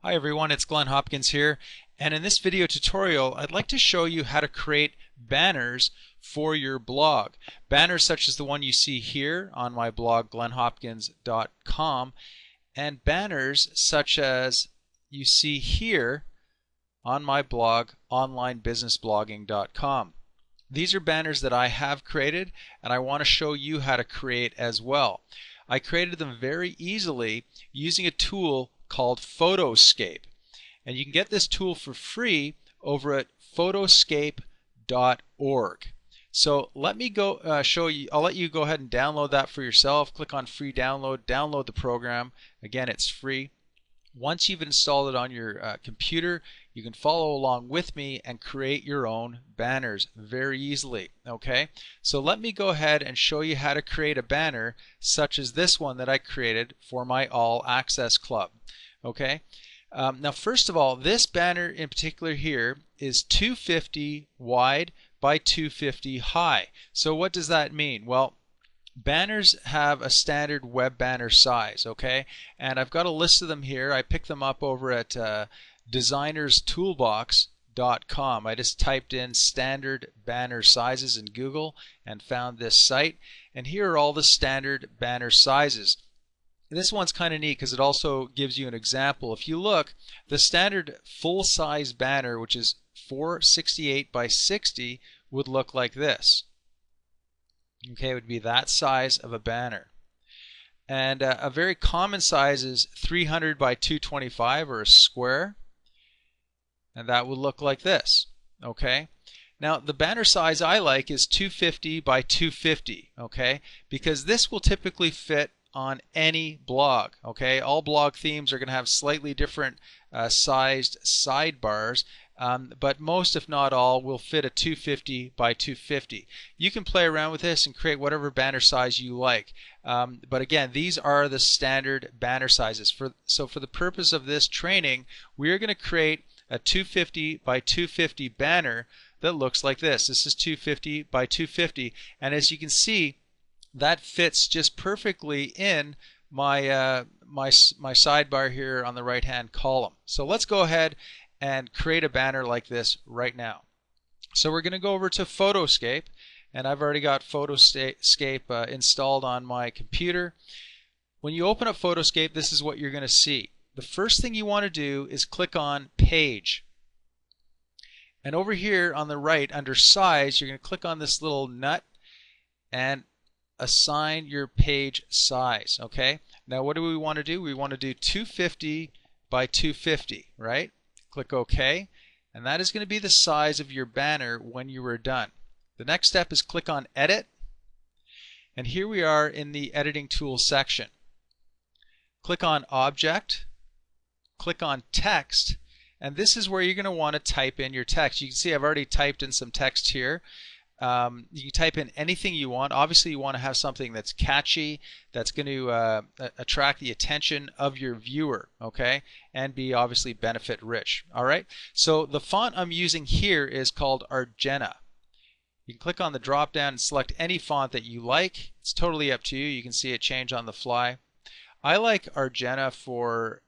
Hi everyone, it's Glenn Hopkins here, and in this video tutorial I'd like to show you how to create banners for your blog. Banners such as the one you see here on my blog glennhopkins.com, and banners such as you see here on my blog onlinebusinessblogging.com. These are banners that I have created and I want to show you how to create as well. I created them very easily using a tool called Photoscape, and you can get this tool for free over at photoscape.org. So let me go show you. I'll let you go ahead and download that for yourself. Click on free download, download the program. Again, it's free. Once you've installed it on your computer, you can follow along with me and create your own banners very easily. Okay, so let me go ahead and show you how to create a banner such as this one that I created for my All Access Club. Okay, now first of all, this banner in particular here is 250 wide by 250 high. So what does that mean? Well, banners have a standard web banner size, okay? And I've got a list of them here. I picked them up over at designerstoolbox.com. I just typed in standard banner sizes in Google and found this site. And here are all the standard banner sizes. This one's kind of neat because it also gives you an example. If you look, the standard full-size banner, which is 468 by 60, would look like this. Okay, it would be that size of a banner. And a very common size is 300 by 225, or a square, and that would look like this. Okay, now the banner size I like is 250 by 250, okay, because this will typically fit on any blog. Okay, all blog themes are going to have slightly different sized sidebars, but most, if not all, will fit a 250 by 250. You can play around with this and create whatever banner size you like. But again, these are the standard banner sizes. So for the purpose of this training, we are going to create a 250 by 250 banner that looks like this. This is 250 by 250, and as you can see, that fits just perfectly in my my sidebar here on the right hand column. So let's go ahead and create a banner like this right now. So we're going to go over to Photoscape, and I've already got Photoscape installed on my computer. When you open up Photoscape, this is what you're going to see. The first thing you want to do is click on Page, and over here on the right under Size, you're going to click on this little nut and assign your page size. Okay, now what do we want to do? We want to do 250 by 250, right? Click OK, and that is going to be the size of your banner when you are done. The next step is click on Edit, and here we are in the Editing Tools section. Click on Object, click on Text, and this is where you're going to want to type in your text. You can see I've already typed in some text here. You can type in anything you want. Obviously you want to have something that's catchy, that's going to attract the attention of your viewer, okay, and be obviously benefit rich. Alright, so the font I'm using here is called Argena. You can click on the drop down and select any font that you like. It's totally up to you. You can see it change on the fly. I like Argena for,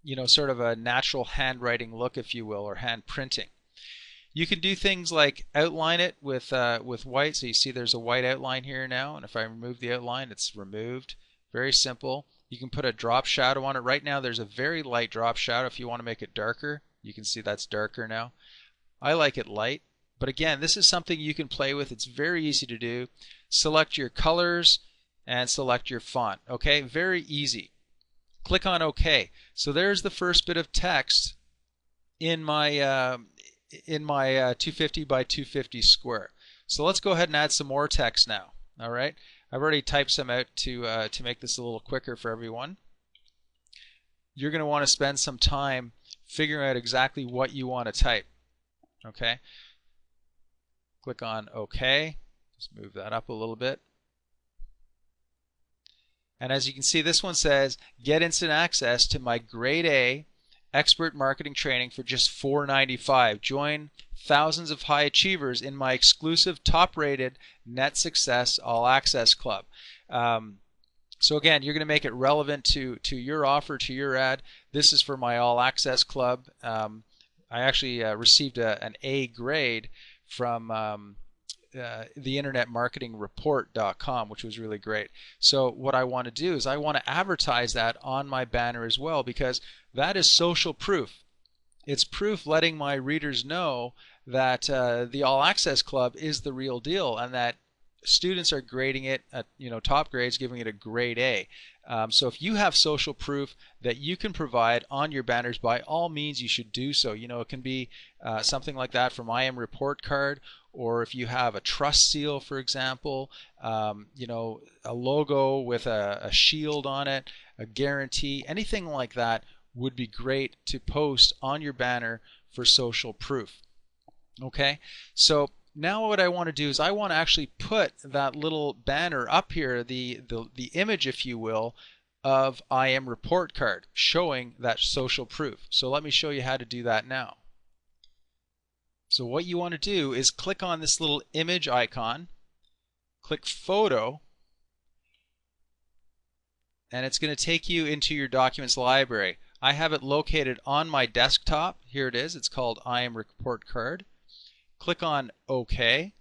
you know, sort of a natural handwriting look, if you will, or hand printing. You can do things like outline it with white. So you see there's a white outline here now, and if I remove the outline, it's removed. Very simple. You can put a drop shadow on it. Right now there's a very light drop shadow. If you want to make it darker, you can see that's darker now. I like it light, but again, this is something you can play with. It's very easy to do. Select your colors and select your font. Okay, very easy. Click on OK. So there's the first bit of text in my 250 by 250 square. So let's go ahead and add some more text now. All right, I've already typed some out to make this a little quicker for everyone. You're going to want to spend some time figuring out exactly what you want to type. Okay, click on OK. Just move that up a little bit. And as you can see, this one says, get instant access to my grade A expert marketing training for just $4.95. Join thousands of high achievers in my exclusive top-rated Net Success All Access Club. So again, you're going to make it relevant to your offer, to your ad. This is for my All Access Club. I actually received an A grade from the Internet Marketing Report.com, which was really great. So what I want to do is I want to advertise that on my banner as well, because that is social proof. It's proof letting my readers know that the All Access Club is the real deal, and that students are grading it at top grades, giving it a grade A. So if you have social proof that you can provide on your banners, by all means you should do so. It can be something like that from IM Report Card, or if you have a trust seal, for example, a logo with a shield on it, a guarantee, anything like that would be great to post on your banner for social proof. Okay, so now what I want to do is I want to actually put that little banner up here, the image, if you will, of IM Report Card showing that social proof. So let me show you how to do that now. So what you want to do is click on this little image icon, click Photo, and it's going to take you into your documents library. I have it located on my desktop. Here it is. It's called IM Report Card. Click on OK,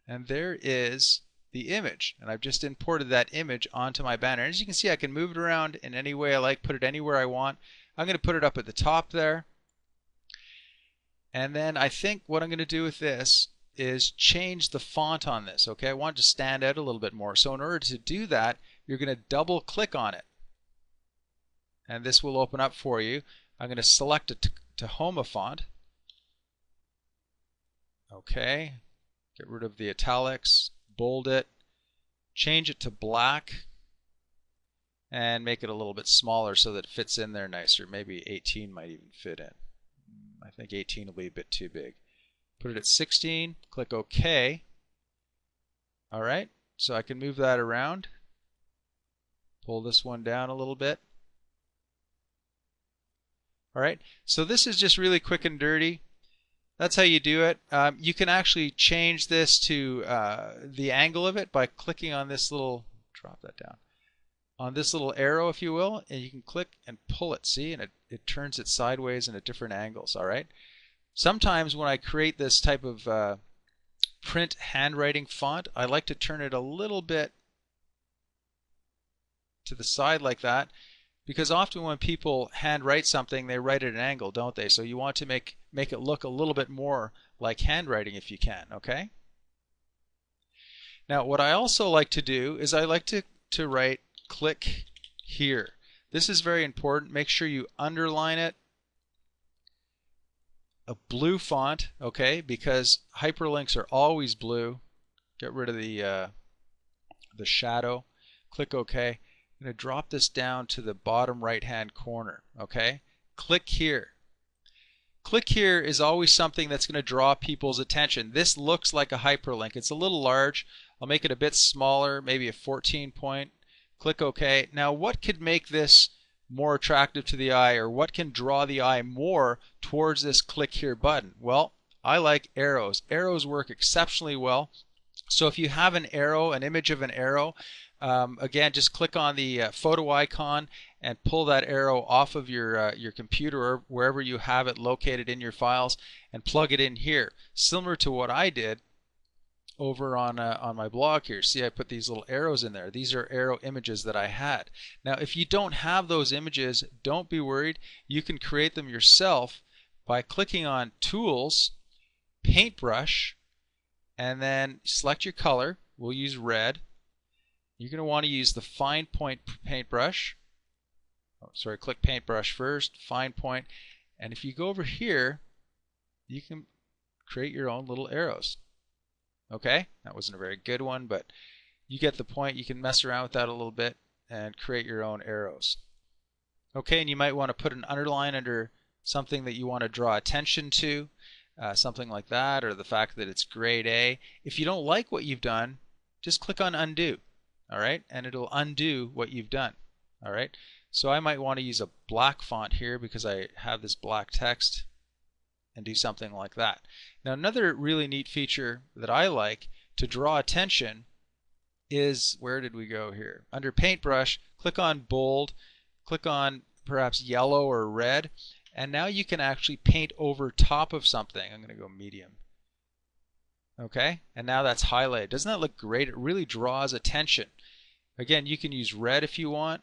and there is the image, and I've just imported that image onto my banner. And as you can see, I can move it around in any way I like, put it anywhere I want. I'm going to put it up at the top there, and then I think what I'm going to do with this is change the font on this. Okay, I want it to stand out a little bit more. So in order to do that, you're going to double click on it, and this will open up for you. I'm going to select it to Homa font. Okay, get rid of the italics, bold it, change it to black, and make it a little bit smaller so that it fits in there nicer. Maybe 18 might even fit in. I think 18 will be a bit too big. Put it at 16, click OK. Alright, so I can move that around. Pull this one down a little bit. Alright, so this is just really quick and dirty. That's how you do it. You can actually change this to the angle of it by clicking on this little, drop that down, on this little arrow, if you will, and you can click and pull it, see, and it turns it sideways and at different angles. All right. Sometimes when I create this type of print handwriting font, I like to turn it a little bit to the side like that, because often when people handwrite something, they write at an angle, don't they? So you want to make it look a little bit more like handwriting if you can, okay? Now what I also like to do is I like to write click here. This is very important. Make sure you underline it. A blue font, okay, because hyperlinks are always blue. Get rid of the shadow. Click OK. I'm going to drop this down to the bottom right hand corner. Okay, click here. Click here is always something that's going to draw people's attention. This looks like a hyperlink. It's a little large. I'll make it a bit smaller, maybe a 14 point. Click OK. Now what could make this more attractive to the eye, or what can draw the eye more towards this click here button? Well, I like arrows. Arrows work exceptionally well. So if you have an arrow, an image of an arrow, again, just click on the photo icon and pull that arrow off of your computer or wherever you have it located in your files and plug it in here. Similar to what I did over on my blog here. See, I put these little arrows in there. These are arrow images that I had. Now, if you don't have those images, don't be worried. You can create them yourself by clicking on Tools, Paintbrush, and then select your color. We'll use red. You're going to want to use the fine point paintbrush. Oh, sorry, click paintbrush first, fine point, and if you go over here, you can create your own little arrows. Okay, that wasn't a very good one, but you get the point. You can mess around with that a little bit and create your own arrows. Okay, and you might want to put an underline under something that you want to draw attention to, something like that, or the fact that it's grade A. If you don't like what you've done, just click on undo. All right, and it'll undo what you've done. All right, so I might want to use a black font here because I have this black text, and do something like that. Now another really neat feature that I like to draw attention is, where did we go here? Under paintbrush, click on bold, click on perhaps yellow or red, and now you can actually paint over top of something. I'm going to go medium. Okay, and now that's highlighted. Doesn't that look great? It really draws attention. Again, you can use red if you want.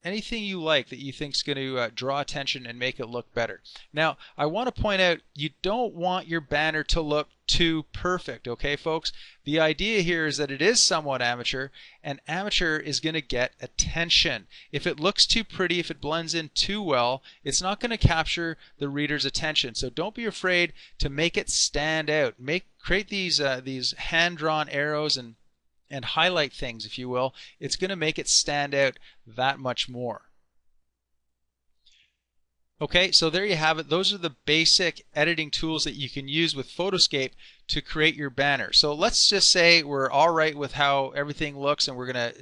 Anything you like that you think is going to draw attention and make it look better. Now, I want to point out, you don't want your banner to look too perfect, okay, folks? The idea here is that it is somewhat amateur, and amateur is going to get attention. If it looks too pretty, if it blends in too well, it's not going to capture the reader's attention. So don't be afraid to make it stand out. Create these hand-drawn arrows and highlight things, if you will. It's going to make it stand out that much more. Okay, so there you have it. Those are the basic editing tools that you can use with Photoscape to create your banner. So let's just say we're all right with how everything looks, and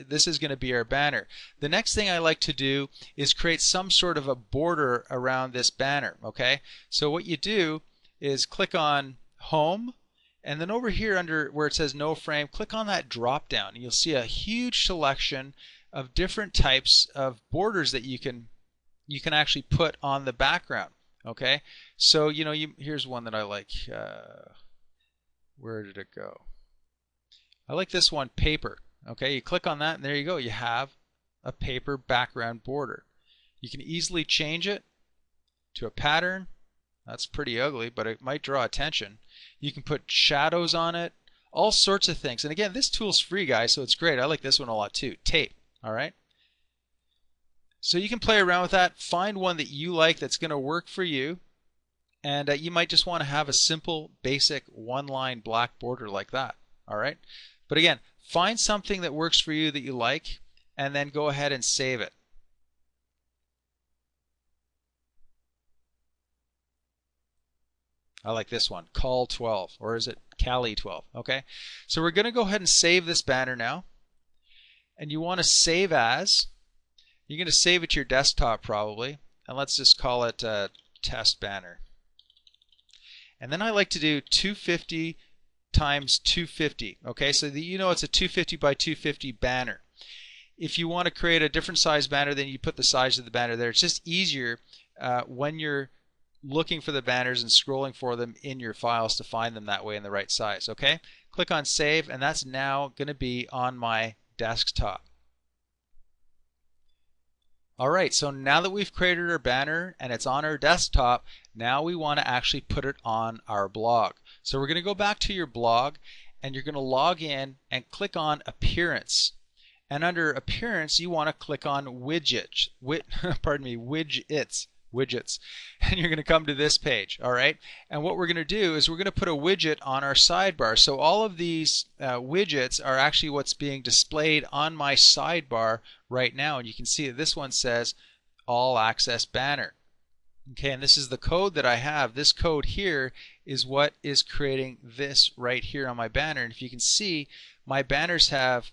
this is going to be our banner. The next thing I like to do is create some sort of a border around this banner. Okay, so what you do is click on Home, and then over here under where it says no frame, click on that drop down. You'll see a huge selection of different types of borders that you can actually put on the background. Okay, so here's one that I like. Where did it go? I like this one, paper. Okay, you click on that and there you go. You have a paper background border. You can easily change it to a pattern. That's pretty ugly, but it might draw attention. You can put shadows on it, all sorts of things. And again, this tool's free, guys, so it's great. I like this one a lot too. Tape. All right. So you can play around with that. Find one that you like that's going to work for you. And you might just want to have a simple, basic one-line black border like that. All right. But again, find something that works for you that you like, and then go ahead and save it. I like this one, Call 12, or is it Cali 12? Okay, so we're going to go ahead and save this banner now. And you want to save as. You're going to save it to your desktop probably, and let's just call it test banner. And then I like to do 250 times 250. Okay, so it's a 250 by 250 banner. If you want to create a different size banner, then you put the size of the banner there. It's just easier when you're looking for the banners and scrolling for them in your files to find them that way in the right size. Okay, click on save, and that's now going to be on my desktop. Alright, so now that we've created our banner and it's on our desktop, now we want to actually put it on our blog. So we're going to go back to your blog, and you're going to log in and click on Appearance. And under Appearance, you want to click on Widgets. Widgets, and you're going to come to this page. All right, and what we're going to do is we're going to put a widget on our sidebar. So all of these widgets are actually what's being displayed on my sidebar right now, and you can see that this one says All Access Banner. Okay, and this is the code that I have. This code here is what is creating this right here on my banner. And if you can see, my banners have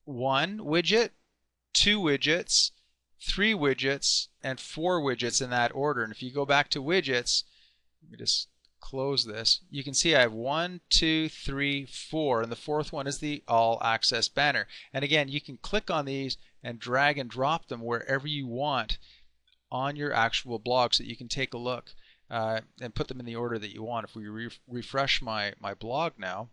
one widget, two widgets, 3 widgets, and 4 widgets in that order. And if you go back to widgets, let me just close this, you can see I have 1, 2, 3, 4, and the fourth one is the All Access banner. And again, you can click on these and drag and drop them wherever you want on your actual blog, so that you can take a look and put them in the order that you want. If we refresh my blog now,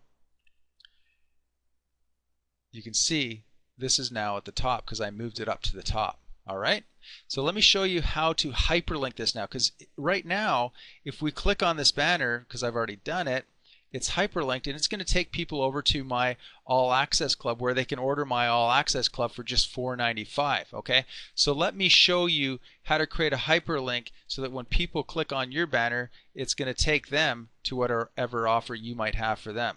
you can see this is now at the top because I moved it up to the top. All right, so let me show you how to hyperlink this now, because right now if we click on this banner, because I've already done it, it's hyperlinked, and it's going to take people over to my All Access Club, where they can order my All Access Club for just $4.95. Okay, so let me show you how to create a hyperlink so that when people click on your banner, it's going to take them to whatever offer you might have for them.